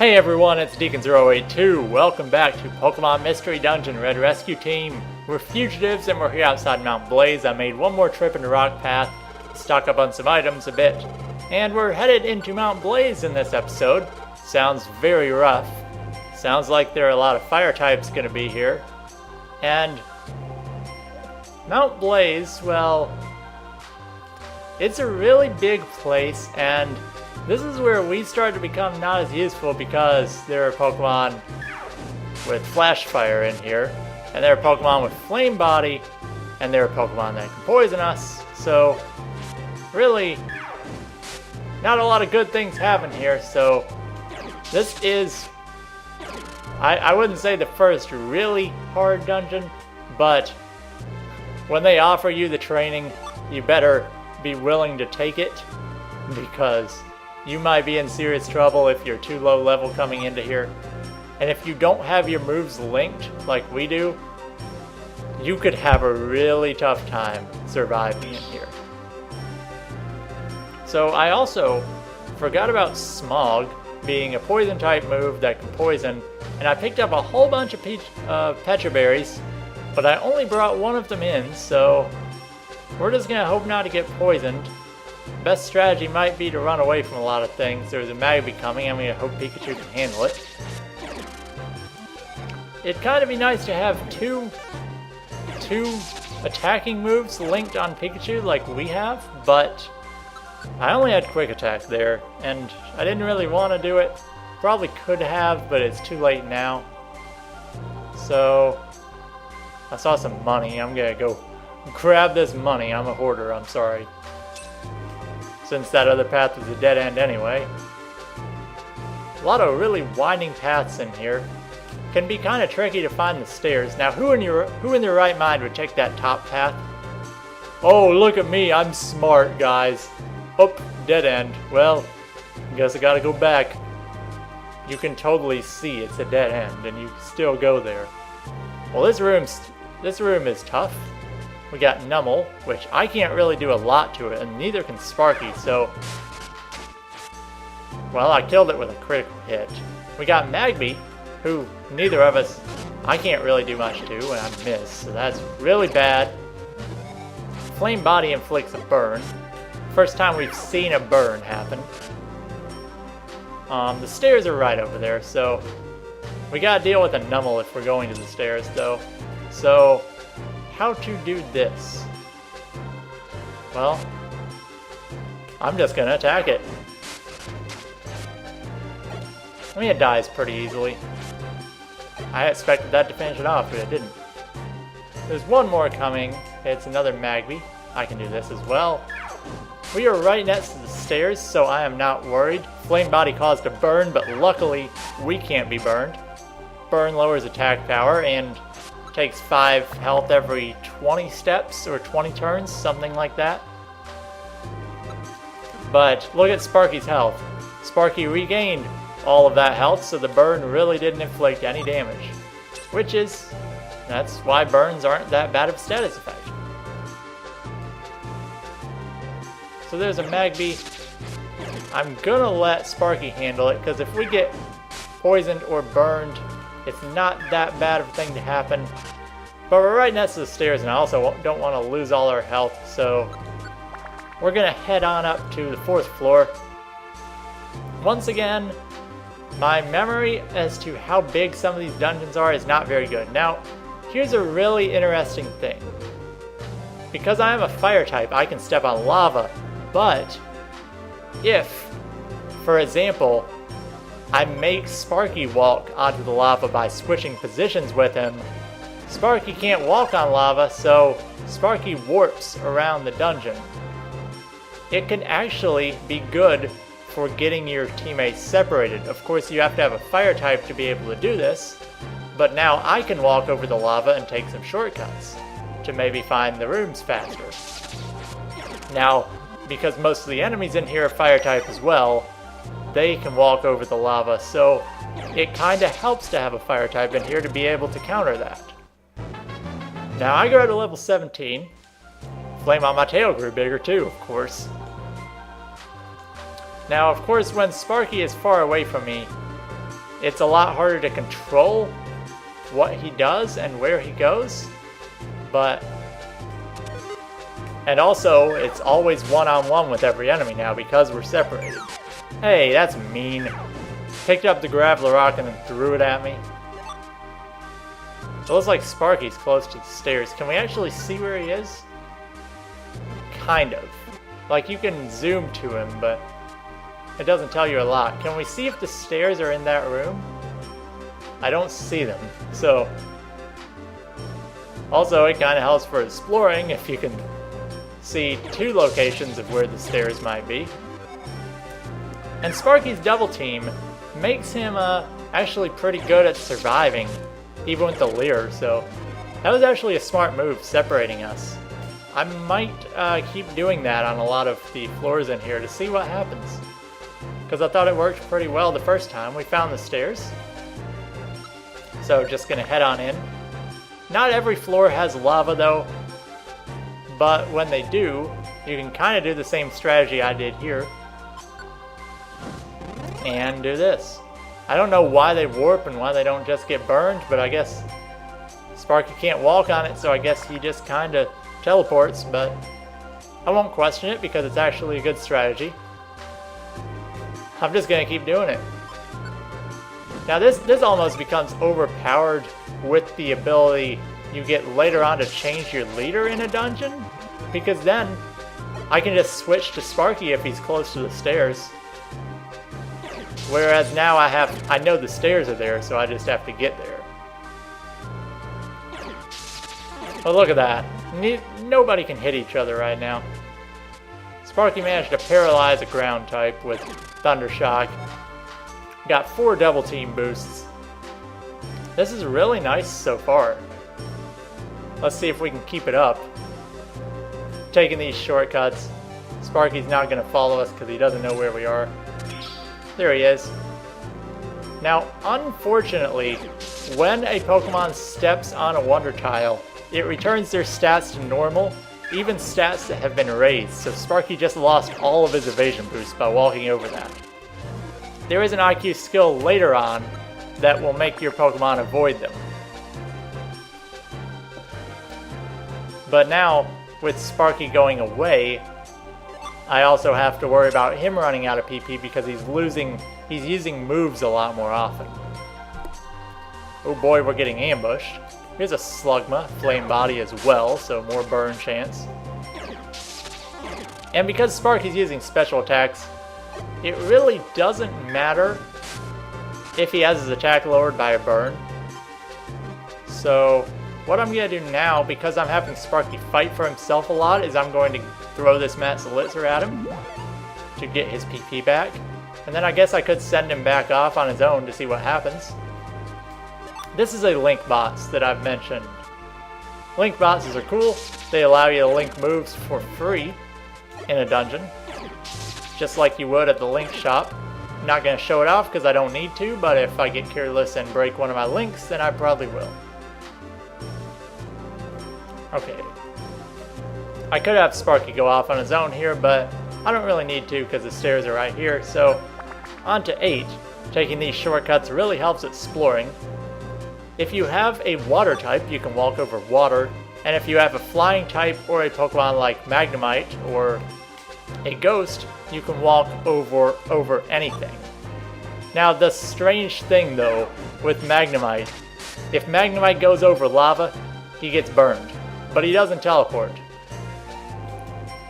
Hey everyone, it's Deacon082. Welcome back to Pokemon Mystery Dungeon Red Rescue Team. We're fugitives and we're here outside Mount Blaze. I made one more trip into Rock Path, stock up on some items a bit, and we're headed into Mount Blaze in this episode. Sounds very rough. Sounds like there are a lot of fire types going to be here. And Mount Blaze, well, it's a really big place, and this is where we start to become not as useful because there are Pokemon with Flash Fire in here, and there are Pokemon with Flame Body, and there are Pokemon that can poison us. So, really, not a lot of good things happen here. So, this is, I wouldn't say the first really hard dungeon, but when they offer you the training, you better be willing to take it, because you might be in serious trouble if you're too low level coming into here. And if you don't have your moves linked like we do, you could have a really tough time surviving in here. So I also forgot about Smog being a poison type move that can poison, and I picked up a whole bunch of Pecha Berries, but I only brought one of them in, so we're just gonna hope not to get poisoned. Best strategy might be to run away from a lot of things. There's a Magby coming. I'm gonna hope Pikachu can handle it. It'd kind of be nice to have two attacking moves linked on Pikachu like we have, but I only had Quick Attack there, and I didn't really want to do it. Probably could have, but it's too late now. So, I saw some money. I'm gonna go grab this money. I'm a hoarder, I'm sorry. Since that other path was a dead end anyway. A lot of really winding paths in here. Can be kind of tricky to find the stairs. Now, who in their right mind would take that top path? Oh, look at me, I'm smart, guys. Oh, dead end. Well, I guess I gotta go back. You can totally see it's a dead end, and you still go there. Well, this room is tough. We got Numel, which I can't really do a lot to it, and neither can Sparky, so... Well, I killed it with a critical hit. We got Magby, who neither of us... I can't really do much to, and I miss, so that's really bad. Flame Body inflicts a burn. First time we've seen a burn happen. The stairs are right over there, so... We gotta deal with a Numel if we're going to the stairs, though. So... how to do this? Well, I'm just gonna attack it. I mean, it dies pretty easily. I expected that to finish it off, but it didn't. There's one more coming. It's another Magby. I can do this as well. We are right next to the stairs, so I am not worried. Flame Body caused a burn, but luckily we can't be burned. Burn lowers attack power and takes 5 health every 20 steps or 20 turns, something like that. But look at Sparky's health. Sparky regained all of that health, so the burn really didn't inflict any damage. That's why burns aren't that bad of a status effect. So there's a Magby. I'm gonna let Sparky handle it, because if we get poisoned or burned, it's not that bad of a thing to happen. But we're right next to the stairs, and I also don't want to lose all our health, so we're going to head on up to the 4th floor. Once again, my memory as to how big some of these dungeons are is not very good. Now, here's a really interesting thing. Because I am a fire type, I can step on lava, but if, for example, I make Sparky walk onto the lava by switching positions with him, Sparky can't walk on lava, so Sparky warps around the dungeon. It can actually be good for getting your teammates separated. Of course, you have to have a fire type to be able to do this, but now I can walk over the lava and take some shortcuts to maybe find the rooms faster. Now, because most of the enemies in here are fire type as well, they can walk over the lava, so it kinda helps to have a fire type in here to be able to counter that. Now I grew to level 17. Flame on my tail grew bigger too, of course. Now, of course, when Sparky is far away from me, it's a lot harder to control what he does and where he goes. And also, it's always one-on-one with every enemy now because we're separated. Hey, that's mean. Picked up the graveler rock and then threw it at me. It looks like Sparky's close to the stairs. Can we actually see where he is? Kind of. Like, you can zoom to him, but it doesn't tell you a lot. Can we see if the stairs are in that room? I don't see them, so... Also, it kind of helps for exploring if you can see two locations of where the stairs might be. And Sparky's double team makes him actually pretty good at surviving, even with the leer, so that was actually a smart move, separating us. I might keep doing that on a lot of the floors in here to see what happens, because I thought it worked pretty well the first time. We found the stairs, so just gonna head on in. Not every floor has lava though, but when they do, you can kind of do the same strategy I did here and do this. I don't know why they warp and why they don't just get burned, but I guess Sparky can't walk on it, so I guess he just kind of teleports, but I won't question it because it's actually a good strategy. I'm just gonna keep doing it. Now this almost becomes overpowered with the ability you get later on to change your leader in a dungeon, because then I can just switch to Sparky if he's close to the stairs. Whereas now I know the stairs are there, so I just have to get there. But look at that. Nobody can hit each other right now. Sparky managed to paralyze a ground type with Thunder Shock. Got 4 double team boosts. This is really nice so far. Let's see if we can keep it up. Taking these shortcuts. Sparky's not going to follow us because he doesn't know where we are. There he is. Now, unfortunately, when a Pokemon steps on a Wonder Tile, it returns their stats to normal, even stats that have been raised, so Sparky just lost all of his evasion boosts by walking over that. There is an IQ skill later on that will make your Pokemon avoid them. But now, with Sparky going away, I also have to worry about him running out of PP because he's using moves a lot more often. Oh boy, we're getting ambushed. Here's a Slugma, Flame Body as well, so more burn chance. And because Sparky's using special attacks, it really doesn't matter if he has his attack lowered by a burn. So what I'm going to do now, because I'm having Sparky fight for himself a lot, is I'm going to throw this Matzelitzer at him to get his PP back. And then I guess I could send him back off on his own to see what happens. This is a link box that I've mentioned. Link boxes are cool. They allow you to link moves for free in a dungeon, just like you would at the link shop. I'm not going to show it off because I don't need to, but if I get careless and break one of my links, then I probably will. Okay. I could have Sparky go off on his own here, but I don't really need to because the stairs are right here. So, on to 8. Taking these shortcuts really helps exploring. If you have a water type, you can walk over water. And if you have a flying type or a Pokemon like Magnemite or a Ghost, you can walk over anything. Now, the strange thing though with Magnemite, if Magnemite goes over lava, he gets burned, but he doesn't teleport.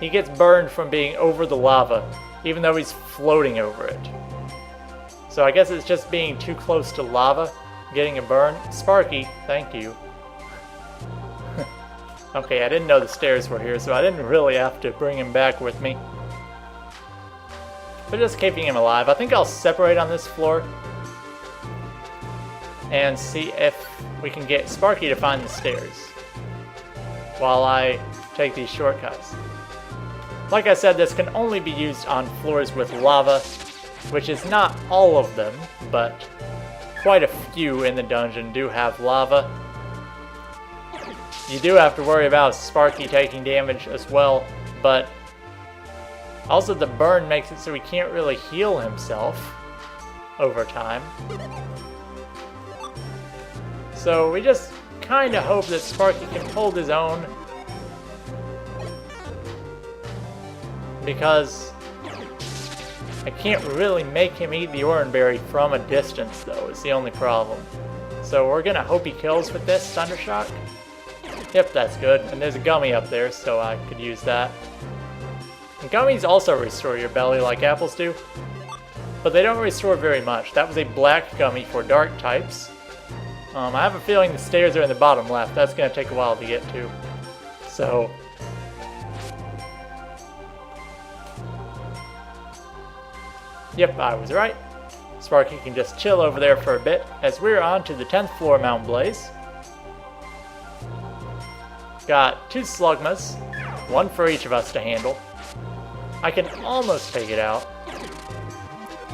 He gets burned from being over the lava, even though he's floating over it. So I guess it's just being too close to lava, getting a burn. Sparky, thank you. Okay, I didn't know the stairs were here, so I didn't really have to bring him back with me. But just keeping him alive. I think I'll separate on this floor and see if we can get Sparky to find the stairs while I take these shortcuts. Like I said, this can only be used on floors with lava, which is not all of them, but quite a few in the dungeon do have lava. You do have to worry about Sparky taking damage as well, but also the burn makes it so he can't really heal himself. over time. So we just kind of hope that Sparky can hold his own, because I can't really make him eat the orange berry from a distance, though, is the only problem. So we're gonna hope he kills with this Thundershock. Yep, that's good. And there's a gummy up there, so I could use that. And gummies also restore your belly like apples do, but they don't restore very much. That was a black gummy for dark types. I have a feeling the stairs are in the bottom left. That's gonna take a while to get to. So yep, I was right. Sparky can just chill over there for a bit as we're on to the 10th floor Mount Blaze. Got 2 Slugmas, 1 for each of us to handle. I can almost take it out.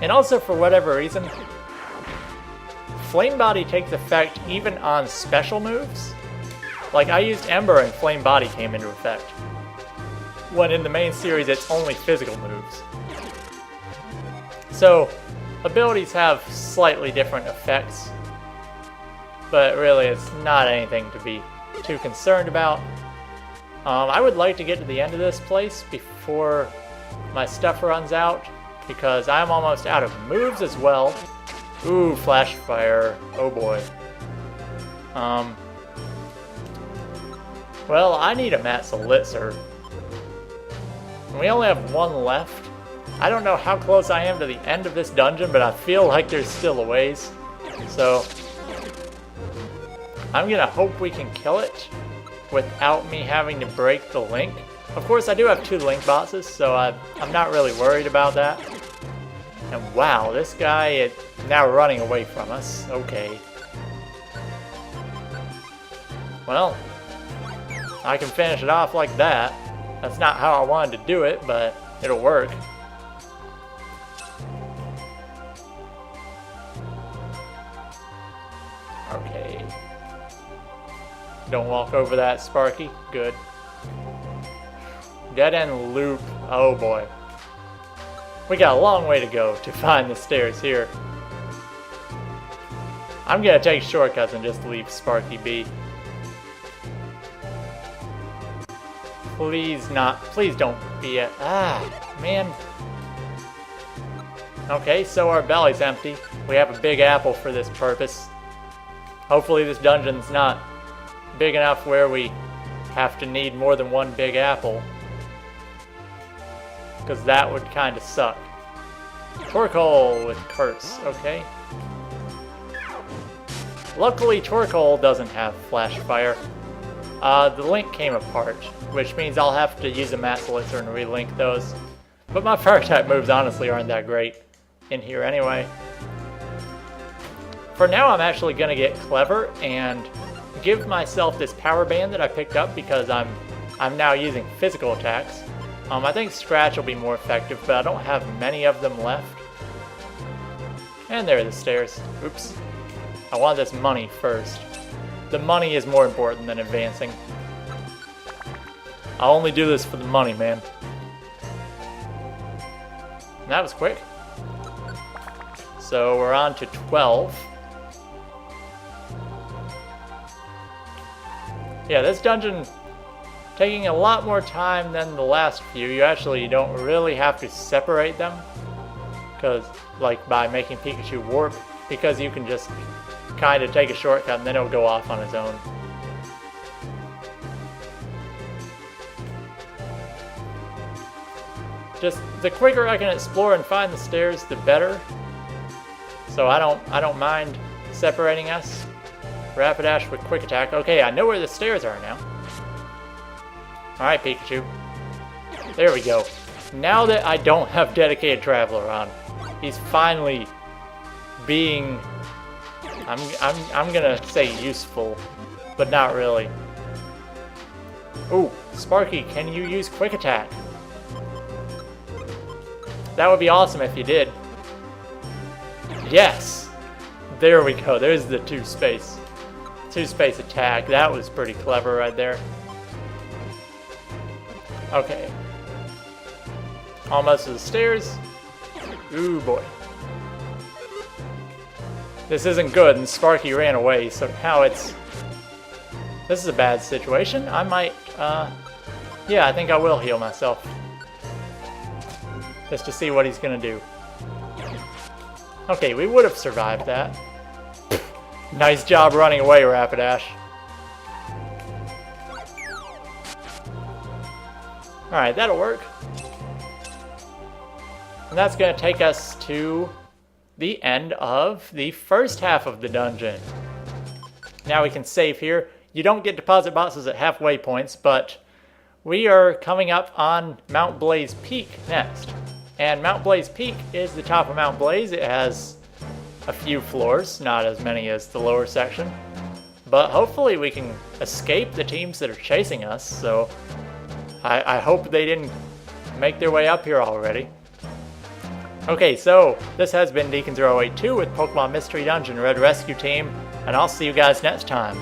And also, for whatever reason, Flame Body takes effect even on special moves. Like, I used Ember and Flame Body came into effect, when in the main series it's only physical moves. So, abilities have slightly different effects, but really it's not anything to be too concerned about. I would like to get to the end of this place before my stuff runs out, because I'm almost out of moves as well. Ooh, Flash Fire. Oh boy. Well, I need a Mat Solitzer. We only have 1 left. I don't know how close I am to the end of this dungeon, but I feel like there's still a ways. So I'm gonna hope we can kill it without me having to break the link. Of course, I do have 2 link bosses, so I'm not really worried about that. And wow, this guy is now running away from us. Okay. Well, I can finish it off like that. That's not how I wanted to do it, but it'll work. Okay. Don't walk over that, Sparky. Good. Dead end loop. Oh boy. We got a long way to go to find the stairs here. I'm gonna take shortcuts and just leave Sparky be. Please not. Please don't be a... Ah, man. Okay, so our belly's empty. We have a big apple for this purpose. Hopefully this dungeon's not big enough where we have to need more than 1 big apple, because that would kind of suck. Torque Hole with Curse, okay. Luckily, Torque Hole doesn't have Flash Fire. The link came apart, which means I'll have to use a Mat Solitzer and relink those. But my fire type moves honestly aren't that great in here anyway. For now, I'm actually going to get clever and give myself this power band that I picked up, because I'm now using physical attacks. I think Scratch will be more effective, but I don't have many of them left. And there are the stairs. Oops. I want this money first. The money is more important than advancing. I'll only do this for the money, man. And that was quick. So we're on to 12. Yeah, this dungeon taking a lot more time than the last few. You don't really have to separate them, because, like, by making Pikachu warp, because you can just kind of take a shortcut and then it'll go off on its own. Just the quicker I can explore and find the stairs, the better. So I don't mind separating us. Rapidash with Quick Attack. Okay, I know where the stairs are now. Alright, Pikachu. There we go. Now that I don't have Dedicated Traveler on, he's finally being... I'm gonna say useful, but not really. Ooh, Sparky, can you use Quick Attack? That would be awesome if you did. Yes! There we go, there's the two-space attack. That was pretty clever right there. Okay. Almost to the stairs. Ooh, boy. This isn't good, and Sparky ran away, so now it's... This is a bad situation. I might, yeah, I think I will heal myself. Just to see what he's gonna do. Okay, we would have survived that. Nice job running away, Rapidash. Alright, that'll work. And that's gonna take us to the end of the first half of the dungeon. Now we can save here. You don't get deposit boxes at halfway points, but we are coming up on Mount Blaze Peak next. And Mount Blaze Peak is the top of Mount Blaze. It has a few floors, not as many as the lower section. But hopefully we can escape the teams that are chasing us, so I hope they didn't make their way up here already. Okay, so this has been Deacon082 with Pokemon Mystery Dungeon Red Rescue Team, and I'll see you guys next time.